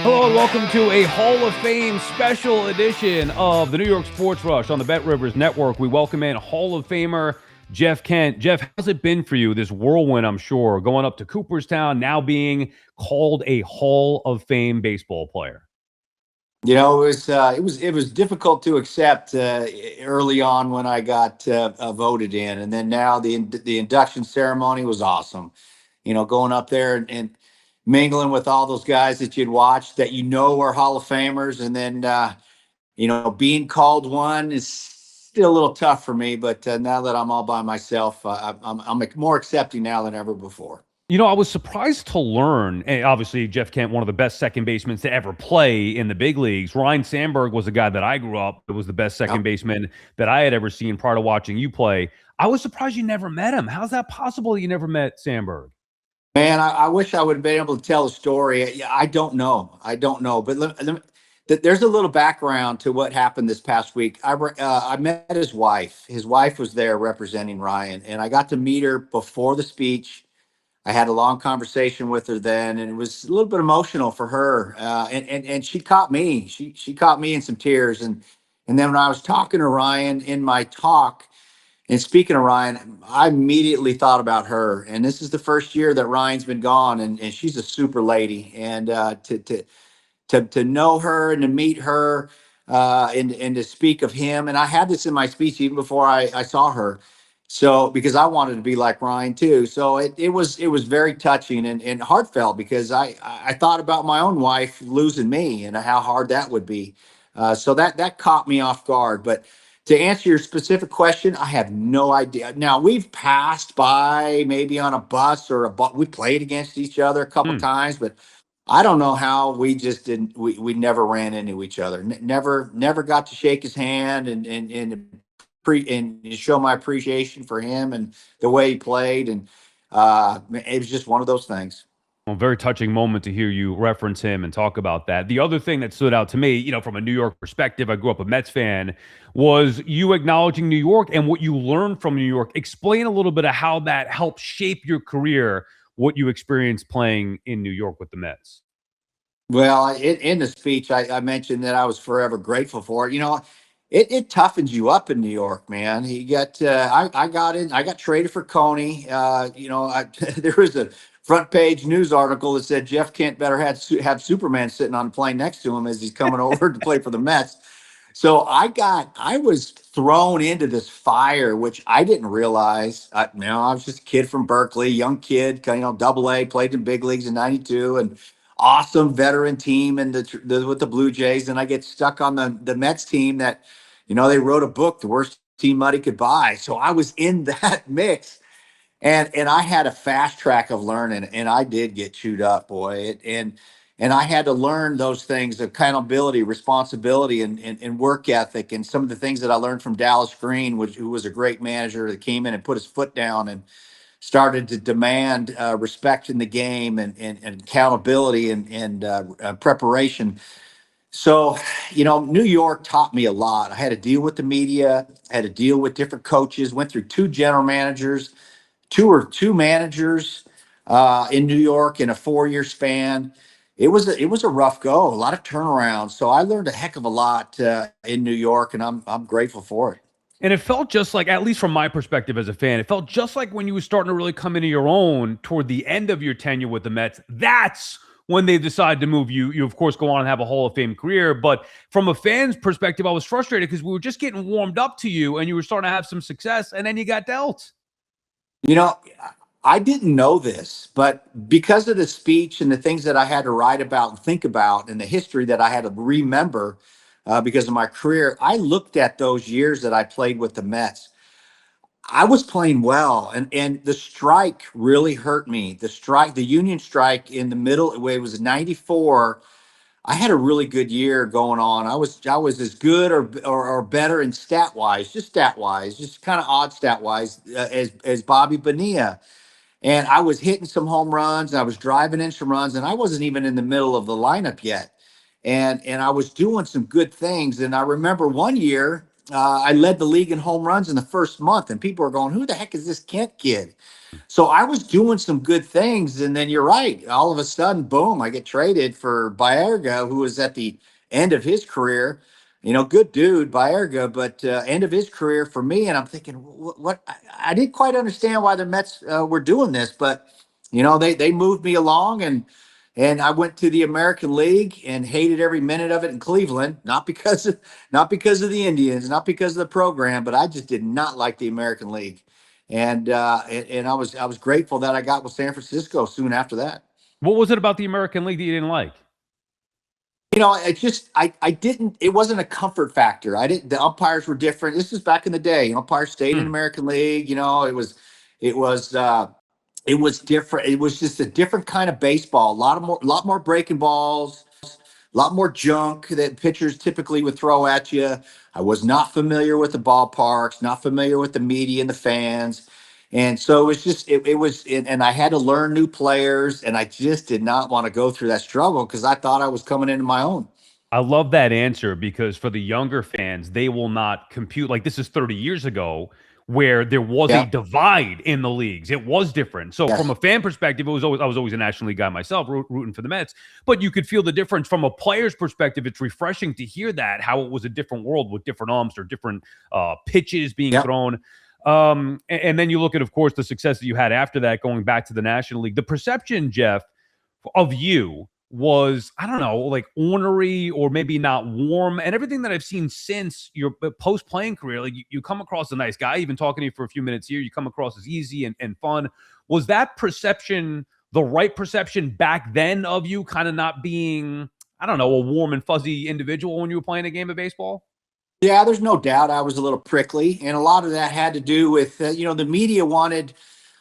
Hello and welcome to a Hall of Fame special edition of the New York Sports Rush on the Bet Rivers Network. We welcome in Hall of Famer Jeff Kent. Jeff, how's it been for you, this whirlwind, I'm sure, going up to Cooperstown, now being called a Hall of Fame baseball player? It was difficult to accept early on when I got voted in, and then now the induction ceremony was awesome. Going up there and mingling with all those guys that you'd watched that are Hall of Famers, and then being called one is still a little tough for me. But now that I'm all by myself, I'm more accepting now than ever before. I was surprised to learn, and obviously Jeff Kent, one of the best second basemen to ever play in the big leagues. Ryan Sandberg was a guy that I grew up, it was the best second Yep. baseman that I had ever seen prior to watching you play. I was surprised you never met him. How's that possible that you never met Sandberg? Man, I wish I would have been able to tell a story. Yeah, I don't know. But there's a little background to what happened this past week. I met his wife. His wife was there representing Ryan, and I got to meet her before the speech. I had a long conversation with her then, and it was a little bit emotional for her. And she caught me. She caught me in some tears. And then when I was talking to Ryan in my talk, and speaking of Ryan, I immediately thought about her. And this is the first year that Ryan's been gone, and she's a super lady. And to know her and to meet her, and to speak of him. And I had this in my speech even before I saw her. So because I wanted to be like Ryan too. So it was very touching and heartfelt, because I thought about my own wife losing me and how hard that would be. So that caught me off guard. But to answer your specific question, I have no idea. Now, we've passed by maybe on a bus or we played against each other a couple Hmm. times, but I don't know how we just didn't. We never ran into each other. Never got to shake his hand and show my appreciation for him and the way he played. And it was just one of those things. Well, very touching moment to hear you reference him and talk about that. The other thing that stood out to me, from a New York perspective, I grew up a Mets fan, was you acknowledging New York and what you learned from New York. Explain a little bit of how that helped shape your career, what you experienced playing in New York with the Mets. Well, in the speech, I mentioned that I was forever grateful for it. It toughens you up in New York, man. You got I got traded for Coney. There was a front page news article that said Jeff Kent better have Superman sitting on a plane next to him as he's coming over to play for the Mets. So I was thrown into this fire, which I didn't realize. I was just a kid from Berkeley, young kid, double A, played in big leagues in '92, and awesome veteran team and with the Blue Jays. And I get stuck on the Mets team that, they wrote a book, The Worst Team Money Could Buy. So I was in that mix, and I had a fast track of learning, and I did get chewed up, boy. And I had to learn those things: accountability, responsibility, and work ethic. And some of the things that I learned from Dallas Green, who was a great manager that came in and put his foot down and started to demand respect in the game and accountability and preparation. So, New York taught me a lot. I had to deal with the media, had to deal with different coaches, went through two general managers, two managers in New York in a 4-year span. It was a rough go, a lot of turnarounds. So I learned a heck of a lot in New York, and I'm grateful for it. And it felt just like, at least from my perspective as a fan, it felt just like when you were starting to really come into your own toward the end of your tenure with the Mets. That's when they decided to move you. You, of course, go on and have a Hall of Fame career. But from a fan's perspective, I was frustrated because we were just getting warmed up to you and you were starting to have some success, and then you got dealt. You know, I didn't know this, but because of the speech and the things that I had to write about and think about and the history that I had to remember because of my career, I looked at those years that I played with the Mets. I was playing well, and the strike really hurt me. The union strike in the middle, it was '94. I had a really good year going on. I was as good or better in stat wise, just kind of odd stat wise as Bobby Bonilla. And I was hitting some home runs, and I was driving in some runs, and I wasn't even in the middle of the lineup yet. And I was doing some good things. And I remember one year I led the league in home runs in the first month, and people are going, "Who the heck is this Kent kid?" So I was doing some good things, and then you're right. All of a sudden, boom! I get traded for Baerga, who was at the end of his career. Good dude, Baerga, but end of his career for me. And I'm thinking, what? I didn't quite understand why the Mets were doing this, but they moved me along, and I went to the American League and hated every minute of it in Cleveland. Not because of the Indians, not because of the program, but I just did not like the American League. And I was grateful that I got with San Francisco soon after that. What was it about the American League that you didn't like? I didn't, it wasn't a comfort factor. I didn't, the umpires were different. This is back in the day. Umpires stayed in Hmm. American League. It was, it was different. It was just a different kind of baseball. A lot more breaking balls, a lot more junk that pitchers typically would throw at you. I was not familiar with the ballparks, not familiar with the media and the fans. And so and I had to learn new players, and I just did not want to go through that struggle because I thought I was coming into my own. I love that answer because for the younger fans, they will not compute. Like this is 30 years ago where there was a Yeah. divide in the leagues. It was different. So from Yes. a fan perspective, I was always a National League guy myself, rooting for the Mets. But you could feel the difference from a player's perspective. It's refreshing to hear that how it was a different world with different umps or different pitches being Yep. thrown. And then you look at, of course, the success that you had after that, going back to the National League. The perception, Jeff, of you was, I don't know, like ornery or maybe not warm. And everything that I've seen since your post playing career, like you come across a nice guy, even talking to you for a few minutes here, you come across as easy and fun. Was that perception the right perception back then of you kind of not being, I don't know, a warm and fuzzy individual when you were playing a game of baseball? Yeah, there's no doubt I was a little prickly, and a lot of that had to do with the media wanted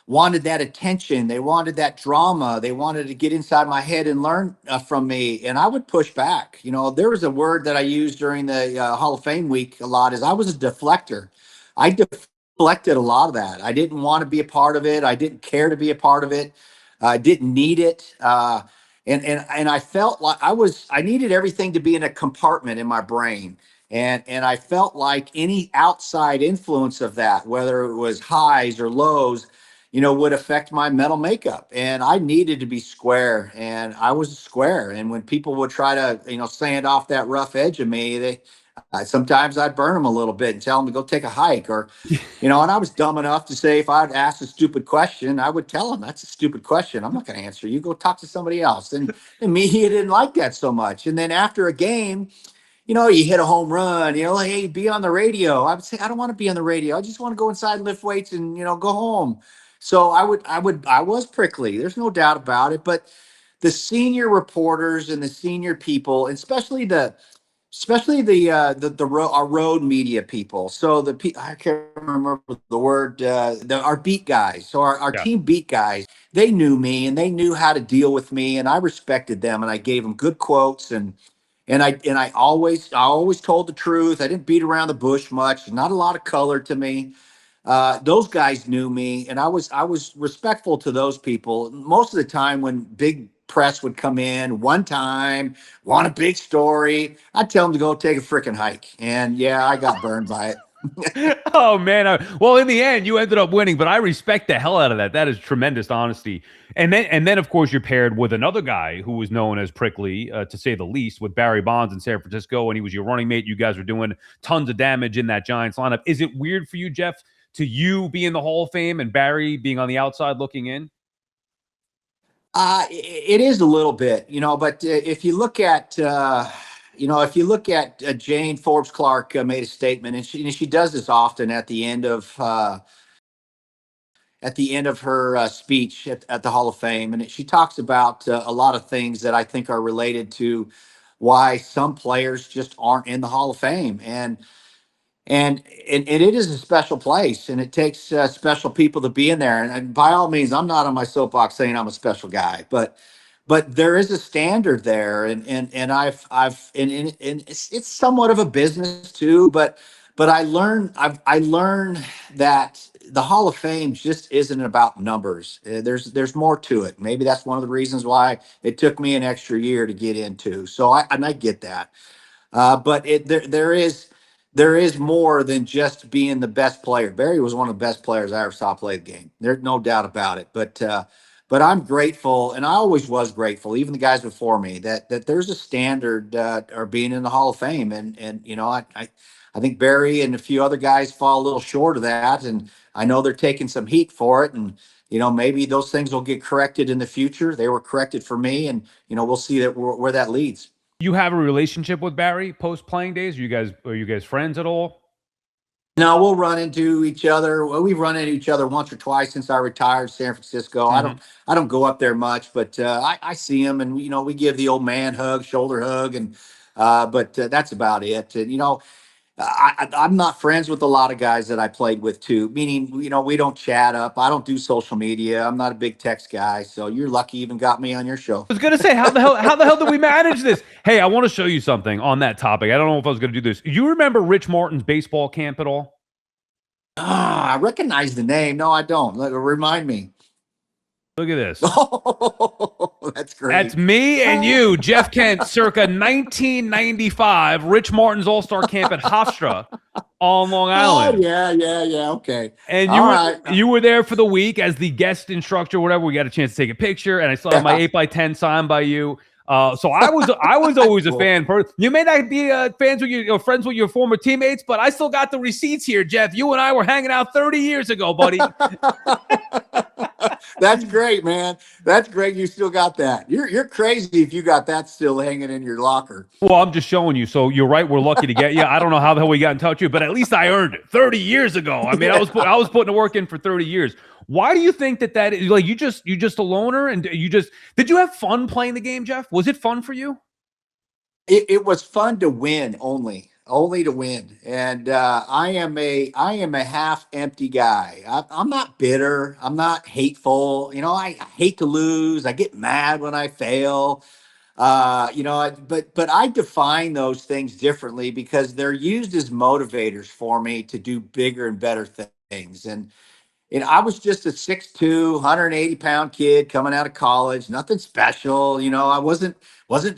that attention. They wanted that drama. They wanted to get inside my head and learn from me, and I would push back. There was a word that I used during the Hall of Fame week a lot is I was a deflector. I deflected a lot of that. I didn't want to be a part of it. I didn't care to be a part of it. I didn't need it. And I felt like I needed everything to be in a compartment in my brain. And I felt like any outside influence of that, whether it was highs or lows, would affect my mental makeup. And I needed to be square, and I was square. And when people would try to, sand off that rough edge of me, sometimes I'd burn them a little bit and tell them to go take a hike, and I was dumb enough to say if I'd asked a stupid question, I would tell them that's a stupid question. I'm not going to answer you. Go talk to somebody else. And the media didn't like that so much. And then after a game, you hit a home run, like, hey, be on the radio. I would say, I don't want to be on the radio. I just want to go inside, lift weights, and, go home. So I was prickly. There's no doubt about it. But the senior reporters and the senior people, and especially our road media people. So I can't remember the word, our beat guys. So our Yeah. team beat guys, they knew me and they knew how to deal with me, and I respected them, and I gave them good quotes, and I always told the truth. I didn't beat around the bush much. Not a lot of color to me. Those guys knew me, and I was respectful to those people. Most of the time, when big press would come in, one time, want a big story, I'd tell them to go take a freaking hike. And yeah, I got burned by it. Oh man. Well, in the end, you ended up winning, but I respect the hell out of that. That is tremendous honesty. And then, of course, you're paired with another guy who was known as prickly, to say the least, with Barry Bonds in San Francisco, and he was your running mate. You guys were doing tons of damage in that Giants lineup. Is it weird for you, Jeff, to you be in the Hall of Fame and Barry being on the outside looking in? It is a little bit, but if you look at Jane Forbes Clark made a statement, and she does this often at the end of her speech at the Hall of Fame, and she talks about a lot of things that I think are related to why some players just aren't in the Hall of Fame, and it is a special place, and it takes special people to be in there. And by all means, I'm not on my soapbox saying I'm a special guy, but there is a standard there, and and it's somewhat of a business too. But I learned that the Hall of Fame just isn't about numbers. There's more to it. Maybe that's one of the reasons why it took me an extra year to get into. So I get that. But there is there is more than just being the best player. Barry was one of the best players I ever saw play the game. There's no doubt about it. But I'm grateful, and I always was grateful, even the guys before me, that there's a standard or being in the Hall of Fame, and I think Barry and a few other guys fall a little short of that, and I know they're taking some heat for it, and maybe those things will get corrected in the future. They were corrected for me, and we'll see that where that leads. You have a relationship with Barry post playing days? Are you guys friends at all? No, we'll run into each other. Well, we've run into each other once or twice since I retired San Francisco. Mhm. I don't go up there much, but I see him, and we give the old man hug, shoulder hug, and but that's about it. And I'm not friends with a lot of guys that I played with too. Meaning, we don't chat up. I don't do social media. I'm not a big text guy. So you're lucky you even got me on your show. I was gonna say, how the hell did we manage this? Hey, I want to show you something on that topic. I don't know if I was gonna do this. You remember Rich Martin's baseball camp at all? I recognize the name. No, I don't. Remind me. Look at this. Oh, that's great. That's me and you, Jeff Kent, circa 1995, Rich Martin's All-Star Camp at Hofstra on Long Island. Oh, yeah. Okay. And All you were there for the week as the guest instructor, whatever. We got a chance to take a picture, and I still have my 8x10 signed by you. So I was always a fan. You may not be fans with your friends with your former teammates, but I still got the receipts here, Jeff. You and I were hanging out 30 years ago, buddy. That's great, man. That's great. You still got that. You're crazy if you got that still hanging in your locker. Well, I'm just showing you. So you're right. We're lucky to get you. I don't know how the hell we got in touch with you, but at least I earned it 30 years ago. I mean, I was putting the work in for 30 years. Why do you think that is like you just a loner and did you have fun playing the game, Jeff? Was it fun for you? It was fun to win only to win. And I am a half empty guy. I'm not bitter. I'm not hateful. I hate to lose. I get mad when I fail. But I define those things differently because they're used as motivators for me to do bigger and better things. And I was just a 6'2", 180-pound kid coming out of college, nothing special. I wasn't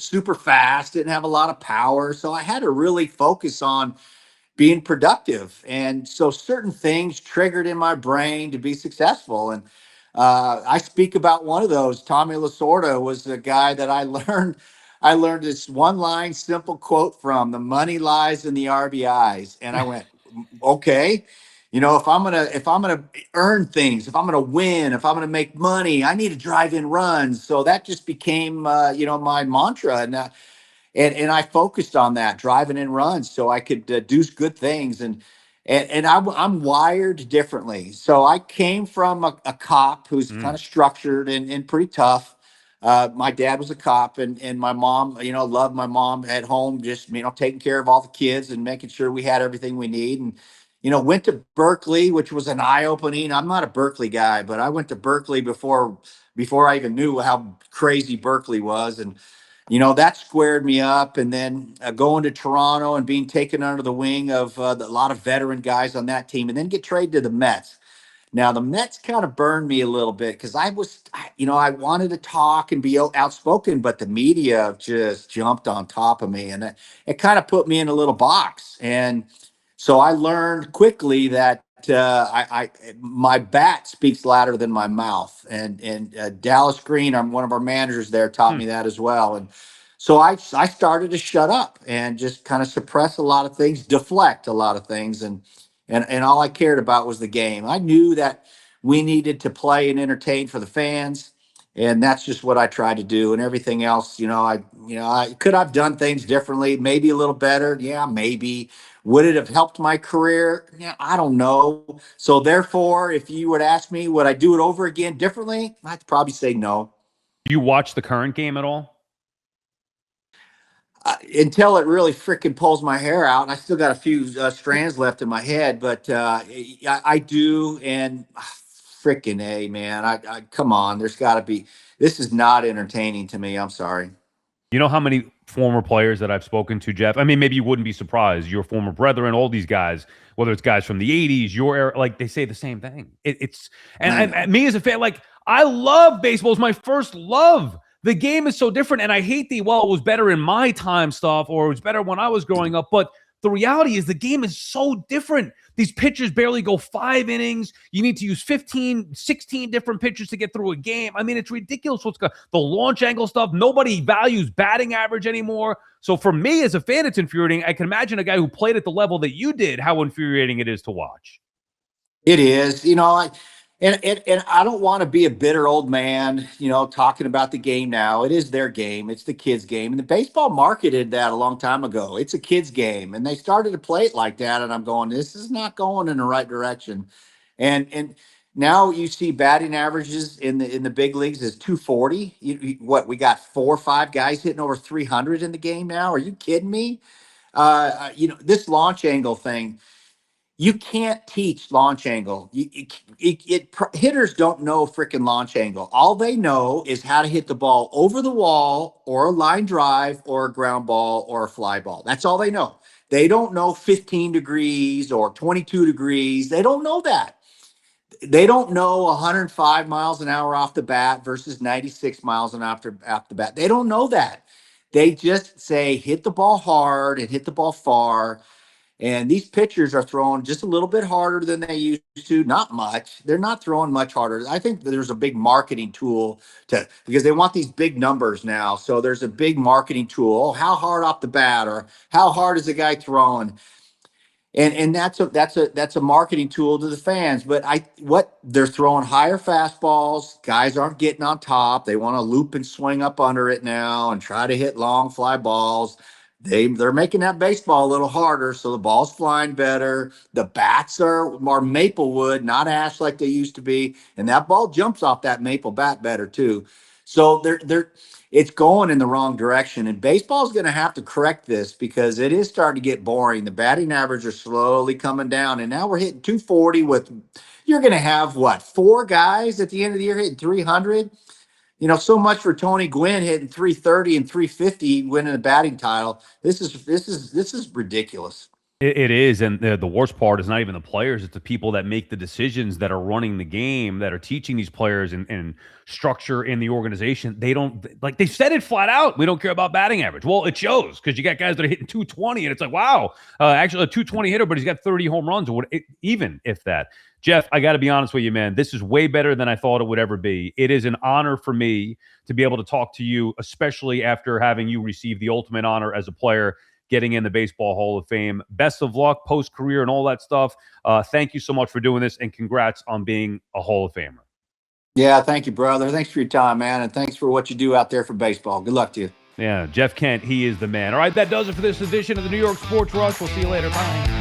super fast, didn't have a lot of power. So I had to really focus on being productive. And so certain things triggered in my brain to be successful. And I speak about one of those. Tommy Lasorda was the guy that I learned this one line simple quote from: "The money lies in the RBIs." And I went, okay. If I'm gonna earn things, if I'm gonna win, if I'm gonna make money, I need to drive in runs. So that just became my mantra. And I focused on that, driving in runs, so I could do good things. And I'm wired differently. So I came from a cop who's kind of structured and pretty tough. My dad was a cop, and my mom, loved my mom at home, just taking care of all the kids and making sure we had everything we need. And went to Berkeley, which was an eye opening. I'm not a Berkeley guy, but I went to Berkeley before I even knew how crazy Berkeley was. And that squared me up. And then going to Toronto and being taken under the wing of a lot of veteran guys on that team, and then get traded to the Mets. Now, the Mets kind of burned me a little bit because I wanted to talk and be outspoken, but the media just jumped on top of me, and it kind of put me in a little box. And so I learned quickly that my bat speaks louder than my mouth. And Dallas Green, one of our managers there, taught me that as well. And so I started to shut up and just kind of suppress a lot of things, deflect a lot of things, and all I cared about was the game. I knew that we needed to play and entertain for the fans, and that's just what I tried to do. And everything else, I could have done things differently, maybe a little better. Yeah, maybe. Would it have helped my career? Yeah, I don't know. So therefore, if you would ask me, would I do it over again differently? I'd probably say no. Do you watch the current game at all? Until it really freaking pulls my hair out, and I still got a few strands left in my head, but I do. And freaking A, man, I come on, there's got to be. This is not entertaining to me. I'm sorry. You know how many former players that I've spoken to, Jeff? I mean, maybe you wouldn't be surprised. Your former brethren, all these guys, whether it's guys from the 80s, your era, like they say the same thing. And me as a fan, like I love baseball. It's my first love. The game is so different. And I hate it was better in my time stuff, or it was better when I was growing up. But the reality is the game is so different. These pitchers barely go 5 innings. You need to use 15, 16 different pitchers to get through a game. I mean, it's ridiculous what's going on. The launch angle stuff, nobody values batting average anymore. So for me as a fan, it's infuriating. I can imagine a guy who played at the level that you did, how infuriating it is to watch. It is, and I don't want to be a bitter old man, talking about the game now. It is their game. It's the kids' game. And the baseball marketed that a long time ago. It's a kids' game. And they started to play it like that. And I'm going, this is not going in the right direction. And now you see batting averages in the big leagues is 240. We got 4 or 5 guys hitting over 300 in the game now. Are you kidding me? This launch angle thing. You can't teach launch angle. Hitters don't know freaking launch angle. All they know is how to hit the ball over the wall or a line drive or a ground ball or a fly ball. That's all they know. They don't know 15 degrees or 22 degrees. They don't know that. They don't know 105 miles an hour off the bat versus 96 miles an hour off the bat. They don't know that. They just say hit the ball hard and hit the ball far. And these pitchers are throwing just a little bit harder than they used to. Not much. They're not throwing much harder. I think there's a big marketing tool because they want these big numbers now. So there's a big marketing tool. Oh, how hard off the bat, or how hard is the guy throwing? And that's a marketing tool to the fans. But what they're throwing higher fastballs. Guys aren't getting on top. They want to loop and swing up under it now and try to hit long fly balls. They're making that baseball a little harder, so the ball's flying better. The bats are Maplewood, not ash like they used to be, and that ball jumps off that maple bat better too. So it's going in the wrong direction, and baseball is going to have to correct this because it is starting to get boring. The batting average are slowly coming down, and now we're hitting 240 with. You're going to have 4 guys at the end of the year hitting 300. So much for Tony Gwynn hitting 330 and 350, winning the batting title. This is ridiculous. It is, and the worst part is not even the players; it's the people that make the decisions, that are running the game, that are teaching these players and structure in the organization. They don't they said it flat out. We don't care about batting average. Well, it shows because you got guys that are hitting 220, and it's like, wow, actually a 220 hitter, but he's got 30 home runs, or even if that. Jeff, I got to be honest with you, man. This is way better than I thought it would ever be. It is an honor for me to be able to talk to you, especially after having you receive the ultimate honor as a player, getting in the Baseball Hall of Fame. Best of luck post-career and all that stuff. Thank you so much for doing this, and congrats on being a Hall of Famer. Yeah, thank you, brother. Thanks for your time, man, and thanks for what you do out there for baseball. Good luck to you. Yeah, Jeff Kent, he is the man. All right, that does it for this edition of the New York Sports Rush. We'll see you later. Bye.